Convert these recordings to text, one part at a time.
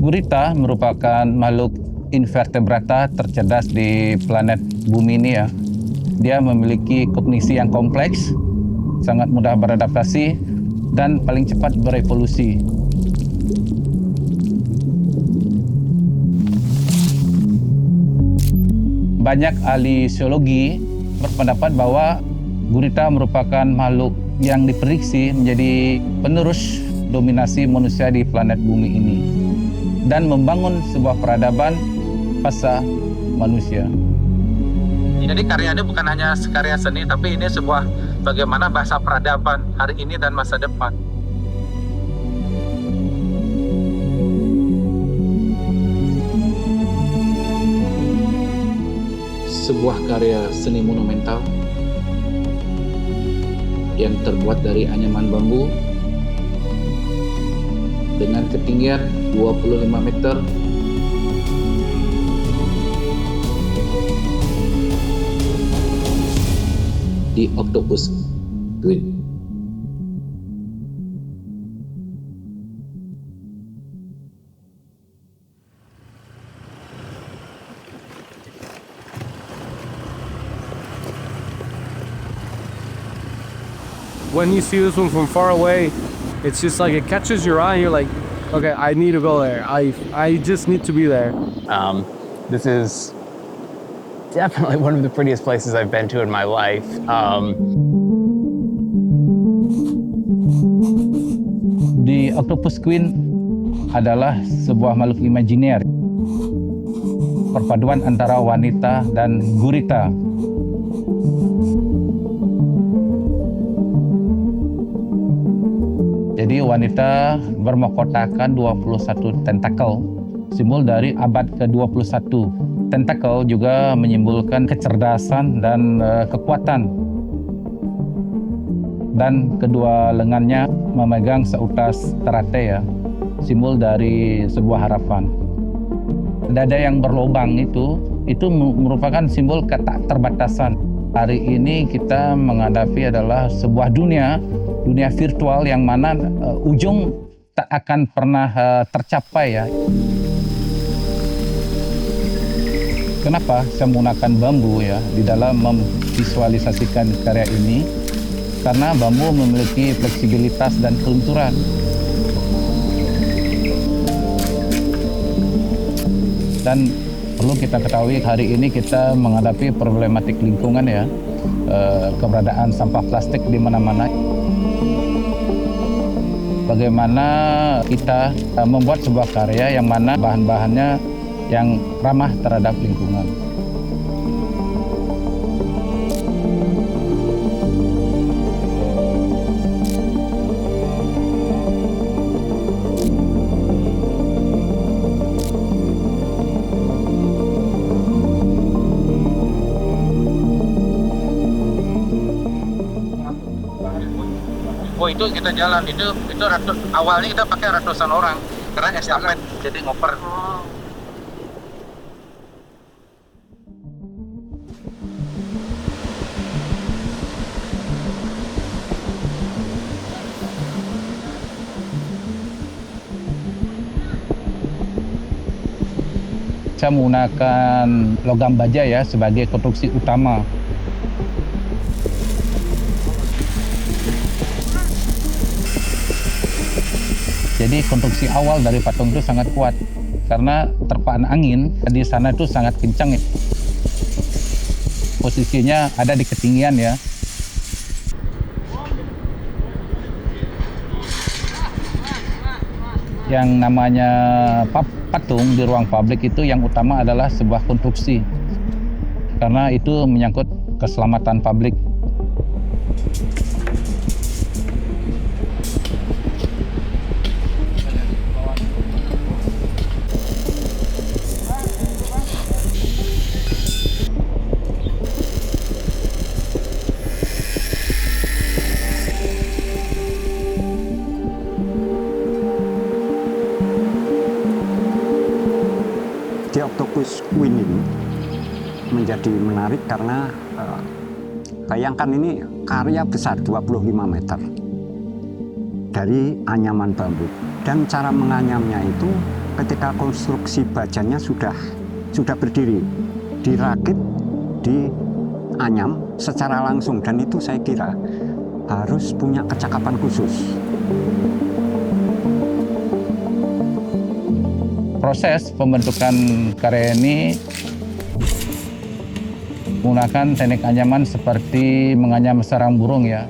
Gurita merupakan makhluk invertebrata tercerdas di planet bumi ini ya. Dia memiliki kognisi yang kompleks, sangat mudah beradaptasi, dan paling cepat berevolusi. Banyak ahli zoologi berpendapat bahwa gurita merupakan makhluk yang diprediksi menjadi penerus dominasi manusia di planet bumi ini dan membangun sebuah peradaban pasca manusia. Jadi karya ini bukan hanya karya seni, tapi ini sebuah bagaimana bahasa peradaban hari ini dan masa depan. Sebuah karya seni monumental yang terbuat dari anyaman bambu dengan ketinggian 25 meter di Octopus Queen. When you see this one from far away, it's just like it catches your eye. You're like, okay, I need to go there. I just need to be there. This is definitely one of the prettiest places I've been to in my life. Di Octopus Queen adalah sebuah makhluk imajiner, perpaduan antara wanita dan gurita. Jadi wanita bermahkotakan 21 tentakel, simbol dari abad ke-21. Tentakel juga menyimbolkan kecerdasan dan kekuatan. Dan kedua lengannya memegang seutas teratai ya, simbol dari sebuah harapan. Dada yang berlubang itu merupakan simbol keterbatasan. Hari ini kita menghadapi adalah sebuah dunia virtual yang mana ujung tak akan pernah tercapai ya. Kenapa saya menggunakan bambu ya di dalam memvisualisasikan karya ini? Karena bambu memiliki fleksibilitas dan kelunturan. Dan perlu kita ketahui hari ini kita menghadapi problematik lingkungan ya, keberadaan sampah plastik di mana-mana. Bagaimana kita membuat sebuah karya yang mana bahan-bahannya yang ramah terhadap lingkungan. Oh itu kita jalan itu awalnya kita pakai ratusan orang karena estafet jadi ngoper. Saya menggunakan logam baja ya sebagai konstruksi utama. Jadi konstruksi awal dari patung itu sangat kuat karena terpaan angin di sana itu sangat kencang. Posisinya ada di ketinggian ya. Yang namanya patung di ruang publik itu yang utama adalah sebuah konstruksi karena itu menyangkut keselamatan publik. Di Octopus Queen ini menjadi menarik karena bayangkan ini karya besar 25 meter dari anyaman bambu dan cara menganyamnya itu ketika konstruksi bajanya sudah berdiri, dirakit, dianyam secara langsung, dan itu saya kira harus punya kecakapan khusus. Proses pembentukan karya ini menggunakan teknik anyaman seperti menganyam sarang burung ya,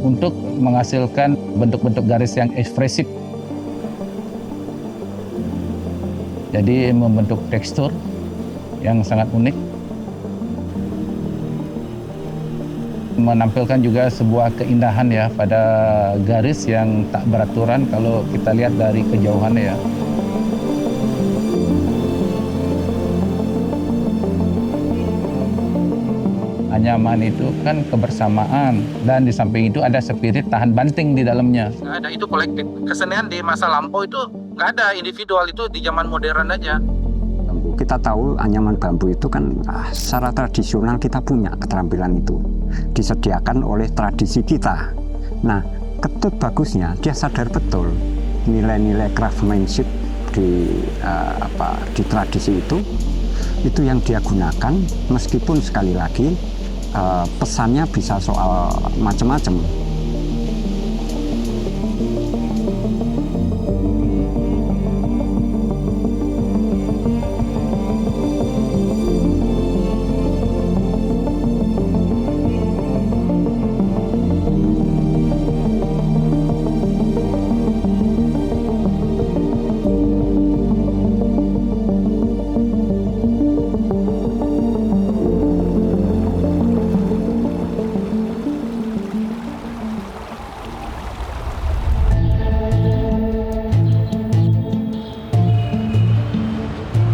untuk menghasilkan bentuk-bentuk garis yang ekspresif. Jadi membentuk tekstur yang sangat unik, menampilkan juga sebuah keindahan ya pada garis yang tak beraturan kalau kita lihat dari kejauhan ya. Anyaman itu kan kebersamaan, dan di samping itu ada spirit tahan banting di dalamnya. Nggak ada, itu kolektif. Kesenian di masa lampau itu nggak ada individual, itu di zaman modern aja. Kita tahu anyaman bambu itu kan secara tradisional kita punya keterampilan itu, disediakan oleh tradisi kita. Nah, Ketut bagusnya dia sadar betul nilai-nilai craftsmanship di tradisi itu yang dia gunakan, meskipun sekali lagi pesannya bisa soal macam-macam.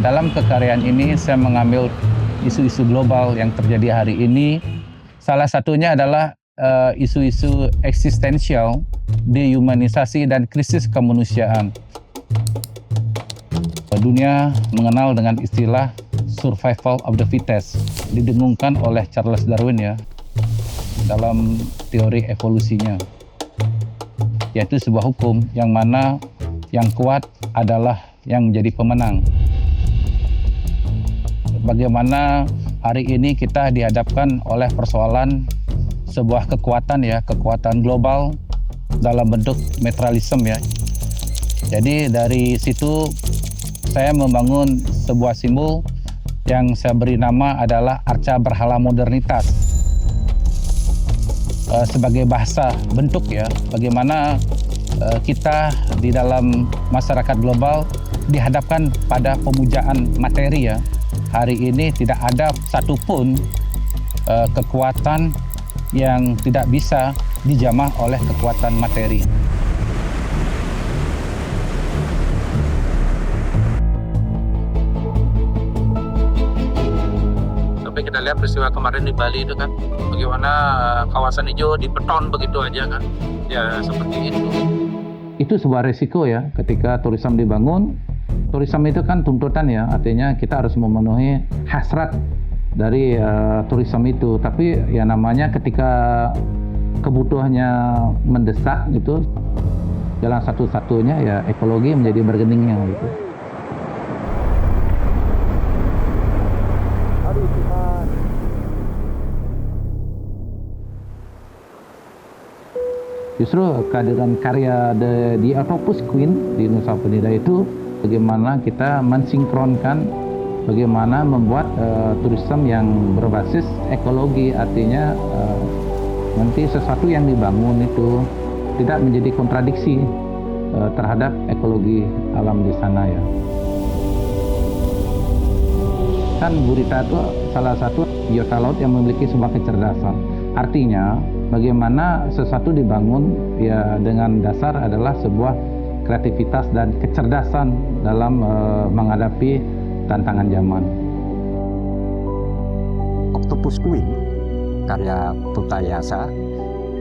Dalam kekaryaan ini saya mengambil isu-isu global yang terjadi hari ini. Salah satunya adalah isu-isu eksistensial, dehumanisasi, dan krisis kemanusiaan. Dunia mengenal dengan istilah survival of the fittest, didengungkan oleh Charles Darwin ya, dalam teori evolusinya. Yaitu sebuah hukum yang mana yang kuat adalah yang menjadi pemenang. Bagaimana hari ini kita dihadapkan oleh persoalan sebuah kekuatan ya, kekuatan global dalam bentuk materialisme ya. Jadi dari situ saya membangun sebuah simbol yang saya beri nama adalah arca berhala modernitas. Sebagai bahasa bentuk ya, bagaimana kita di dalam masyarakat global dihadapkan pada pemujaan materi ya. Hari ini tidak ada satupun kekuatan yang tidak bisa dijamah oleh kekuatan materi. Tapi kita lihat peristiwa kemarin di Bali itu kan, bagaimana kawasan hijau dibeton begitu aja kan, ya seperti itu. Itu sebuah resiko ya, ketika turisme dibangun. Turisme itu kan tuntutan ya, artinya kita harus memenuhi hasrat dari turisme itu. Tapi ya namanya ketika kebutuhannya mendesak gitu, jalan satu-satunya ya ekologi menjadi bergeningnya gitu. Justru kehadiran karya The Octopus Queen di Nusa Penida itu bagaimana kita mensinkronkan, bagaimana membuat turisme yang berbasis ekologi, artinya nanti sesuatu yang dibangun itu tidak menjadi kontradiksi terhadap ekologi alam di sana ya. Kan gurita itu salah satu biota laut yang memiliki sebuah kecerdasan. Artinya bagaimana sesuatu dibangun ya dengan dasar adalah sebuah kreativitas dan kecerdasan dalam menghadapi tantangan zaman. Octopus Queen, karya Bhuta-Yasa,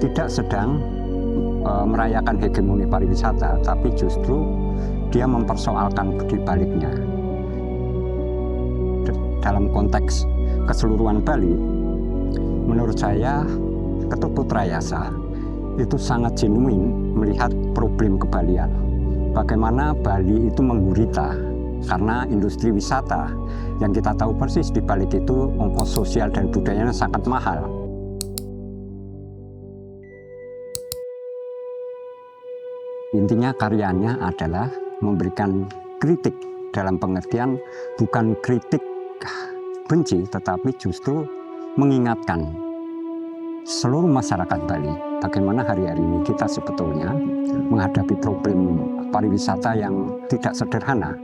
tidak sedang merayakan hegemoni pariwisata, tapi justru dia mempersoalkan di baliknya. Dalam konteks keseluruhan Bali, menurut saya Ketut Putrayasa itu sangat genuine melihat problem kebalian. bagaimana Bali itu menggurita karena industri wisata yang kita tahu persis di balik itu ongkos sosial dan budayanya sangat mahal. Intinya karyanya adalah memberikan kritik dalam pengertian bukan kritik benci, tetapi justru mengingatkan seluruh masyarakat Bali bagaimana hari-hari ini kita sebetulnya menghadapi problem pariwisata yang tidak sederhana.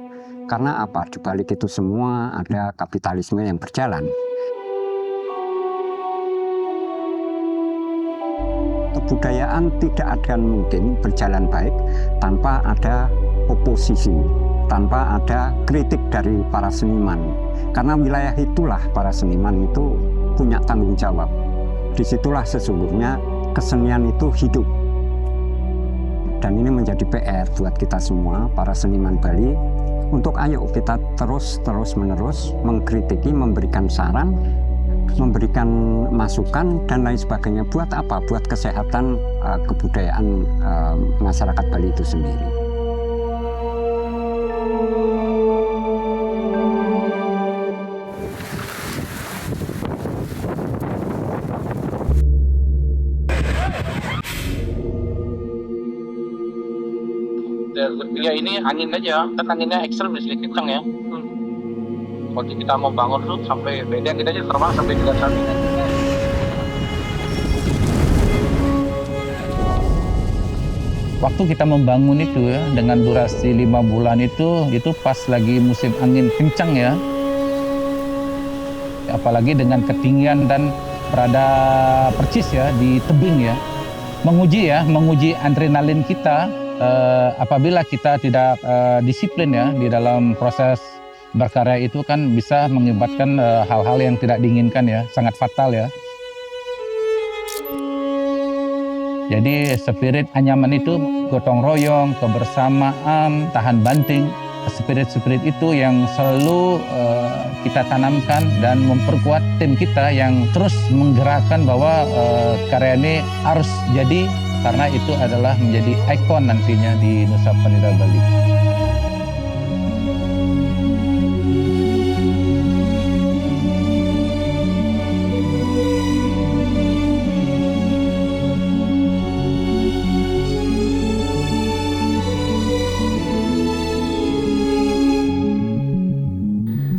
Karena apa? Di balik itu semua ada kapitalisme yang berjalan. Kebudayaan tidak akan mungkin berjalan baik tanpa ada oposisi, tanpa ada kritik dari para seniman. Karena wilayah itulah para seniman itu punya tanggung jawab. Disitulah sesungguhnya kesenian itu hidup. Dan ini menjadi PR buat kita semua, para seniman Bali, untuk ayo kita terus-menerus mengkritiki, memberikan saran, memberikan masukan, dan lain sebagainya. Buat apa? Buat kesehatan kebudayaan masyarakat Bali itu sendiri. Ya ini angin aja, kan anginnya ekstrem di sini kencang ya. Waktu kita mau bangun tuh sampai beda kita aja terbang sampai 3 kali. Waktu kita membangun itu ya dengan durasi 5 bulan itu pas lagi musim angin kencang ya. Apalagi dengan ketinggian dan berada persis ya di tebing ya. Menguji adrenalin kita. Apabila kita tidak disiplin ya di dalam proses berkarya itu kan bisa mengakibatkan hal-hal yang tidak diinginkan ya, sangat fatal ya. Jadi spirit anyaman itu gotong royong, kebersamaan, tahan banting, spirit itu yang selalu kita tanamkan dan memperkuat tim kita yang terus menggerakkan bahwa karya ini harus jadi, karena itu adalah menjadi ikon nantinya di Nusa Penida Bali.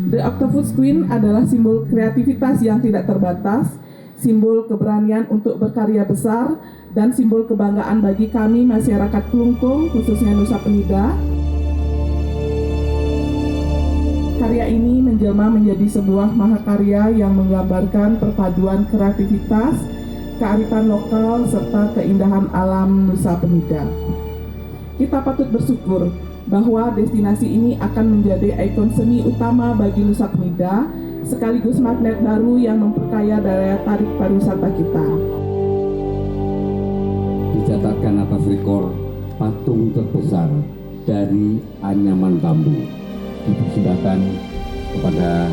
The Octopus Queen adalah simbol kreativitas yang tidak terbatas, simbol keberanian untuk berkarya besar, dan simbol kebanggaan bagi kami masyarakat Klungkung, khususnya Nusa Penida. Karya ini menjelma menjadi sebuah mahakarya yang menggambarkan perpaduan kreativitas, kearifan lokal, serta keindahan alam Nusa Penida. Kita patut bersyukur bahwa destinasi ini akan menjadi ikon seni utama bagi Nusa Penida, sekaligus magnet baru yang memperkaya daya tarik pariwisata kita. Dicatatkan atas rekor patung terbesar dari anyaman bambu dipersembahkan kepada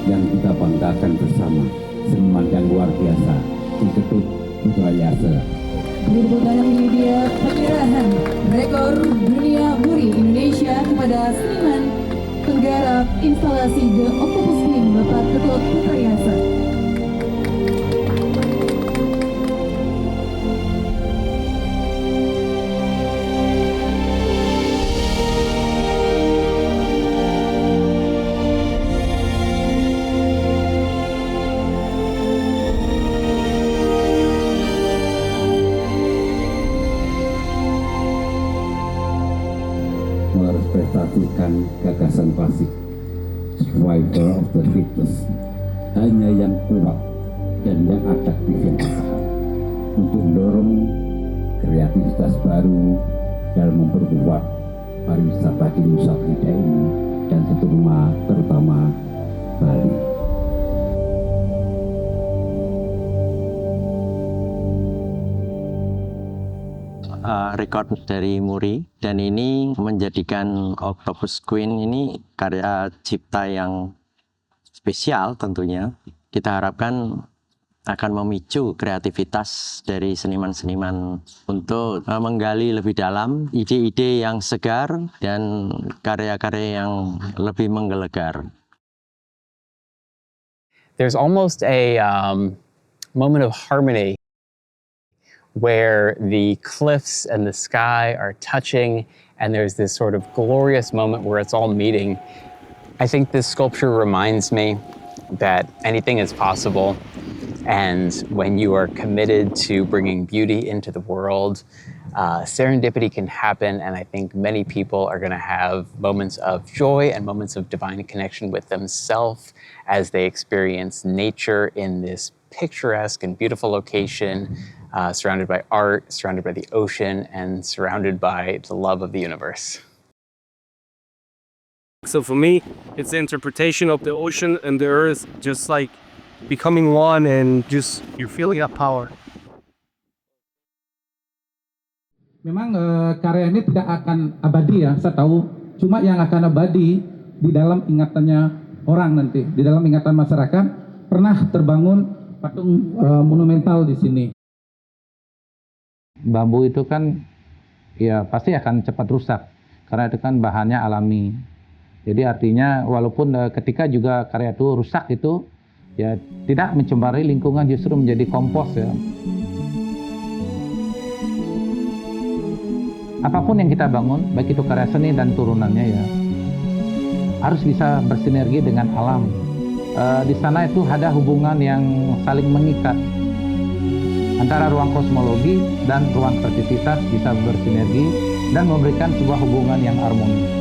yang kita banggakan bersama, seniman yang luar biasa, Ki Ketut Putrayasa. Merupakan ini dia penyerahan rekor dunia muri Indonesia kepada seniman penggarap instalasi The Octopus Queen, Bapak Ketut Putrayasa. Merepresentasikan gagasan klasik survival of the fittest, hanya yang kuat dan yang adaptif yang bertahan, untuk mendorong kreativitas baru dalam memperkuat pariwisata di Nusa Penida ini dan terutama Bali. Rekor dari Muri, dan ini menjadikan Octopus Queen ini karya cipta yang spesial tentunya. Kita harapkan akan memicu kreativitas dari seniman-seniman untuk menggali lebih dalam ide-ide yang segar dan karya-karya yang lebih menggelegar. There's almost a moment of harmony where the cliffs and the sky are touching, and there's this sort of glorious moment where it's all meeting. I think this sculpture reminds me that anything is possible, and when you are committed to bringing beauty into the world, serendipity can happen, and I think many people are going to have moments of joy and moments of divine connection with themselves as they experience nature in this picturesque and beautiful location, surrounded by art, surrounded by the ocean, and surrounded by the love of the universe. So for me, it's the interpretation of the ocean and the earth just like becoming one, and just you're feeling that power. Memang karya ini tidak akan abadi ya, saya tahu. Cuma yang akan abadi di dalam ingatannya orang nanti, di dalam ingatan masyarakat. Pernah terbangun patung monumental di sini. Bambu itu kan ya pasti akan cepat rusak karena itu kan bahannya alami. Jadi artinya walaupun ketika juga karya itu rusak itu ya tidak mencemari lingkungan, justru menjadi kompos ya. Apapun yang kita bangun, baik itu karya seni dan turunannya ya, harus bisa bersinergi dengan alam. Di sana itu ada hubungan yang saling mengikat antara ruang kosmologi dan ruang kreativitas bisa bersinergi dan memberikan sebuah hubungan yang harmoni.